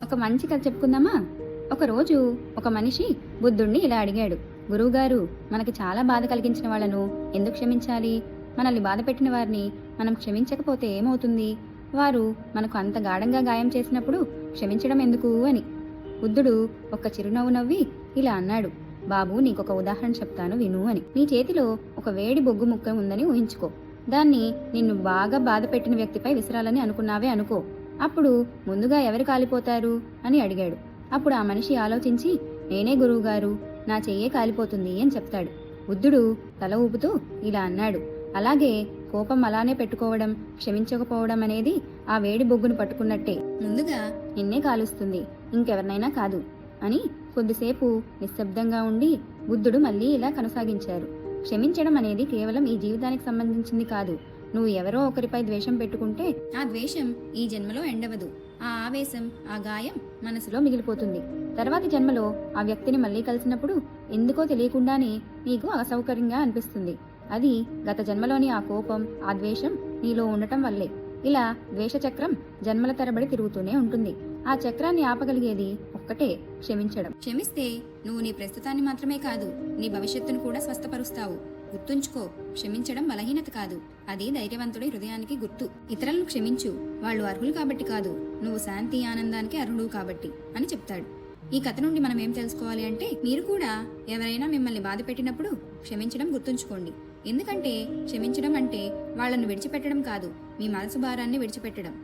ఒక మంచి కథ చెప్పుకుందామా? ఒకరోజు ఒక మనిషి బుద్ధుణ్ణి ఇలా అడిగాడు. గురువుగారు, మనకి చాలా బాధ కలిగించిన వాళ్ళను ఎందుకు క్షమించాలి? మనల్ని బాధ పెట్టిన వారిని మనం క్షమించకపోతే ఏమవుతుంది? వారు మనకు అంత గాఢంగా గాయం చేసినప్పుడు క్షమించడం ఎందుకు అని. బుద్ధుడు ఒక్క చిరునవ్వు నవ్వి ఇలా అన్నాడు. బాబు, నీకొక ఉదాహరణ చెప్తాను విను అని. నీ చేతిలో ఒక వేడి బొగ్గు ముక్క ఉందని ఊహించుకో. దాన్ని నిన్ను బాగా బాధ పెట్టిన వ్యక్తిపై విసరాలని అనుకున్నావే అనుకో. అప్పుడు ముందుగా ఎవరు కాలిపోతారు అని అడిగాడు. అప్పుడు ఆ మనిషి ఆలోచించి, నేనే గురువుగారు, నా చెయ్యే కాలిపోతుంది అని చెప్తాడు. బుద్ధుడు తల ఊపుతూ ఇలా అన్నాడు. అలాగే కోపం అలానే పెట్టుకోవడం, క్షమించకపోవడం అనేది ఆ వేడి బొగ్గును పట్టుకున్నట్టే. ముందుగా నిన్నే కాలుస్తుంది, ఇంకెవరినైనా కాదు అని. కొద్దిసేపు నిశ్శబ్దంగా ఉండి బుద్ధుడు మళ్ళీ ఇలా కొనసాగించారు. క్షమించడం అనేది కేవలం ఈ జీవితానికి సంబంధించింది కాదు. నువ్వు ఎవరో ఒకరిపై ద్వేషం పెట్టుకుంటే ఆ ద్వేషం ఈ జన్మలో ఎండవదు. ఆ ఆవేశం, ఆ గాయం మనసులో మిగిలిపోతుంది. తర్వాతి జన్మలో ఆ వ్యక్తిని మళ్ళీ కలిసినప్పుడు ఎందుకో తెలియకుండానే నీకు అసౌకర్యంగా అనిపిస్తుంది. అది గత జన్మలోని ఆ కోపం, ఆ ద్వేషం నీలో ఉండటం వల్లే. ఇలా ద్వేషచక్రం జన్మల తరబడి తిరుగుతూనే ఉంటుంది. ఆ చక్రాన్ని ఆపగలిగేది ఒక్కటే, క్షమించడం. క్షమిస్తే నువ్వు నీ ప్రస్తుతాన్ని మాత్రమే కాదు, నీ భవిష్యత్తును కూడా స్వస్థపరుస్తావు. గుర్తుంచుకో, క్షమించడం బలహీనత కాదు, అది ధైర్యవంతుడి హృదయానికి గుర్తు. ఇతరులను క్షమించు, వాళ్ళు అర్హులు కాబట్టి కాదు, నువ్వు శాంతి ఆనందానికి అర్హుడు కాబట్టి అని చెప్తాడు. ఈ కథ నుండి మనం ఏం తెలుసుకోవాలి అంటే, మీరు కూడా ఎవరైనా మిమ్మల్ని బాధ పెట్టినప్పుడు క్షమించడం గుర్తుంచుకోండి. ఎందుకంటే క్షమించడం అంటే వాళ్ళను విడిచిపెట్టడం కాదు, మీ మనసు భారాన్ని విడిచిపెట్టడం.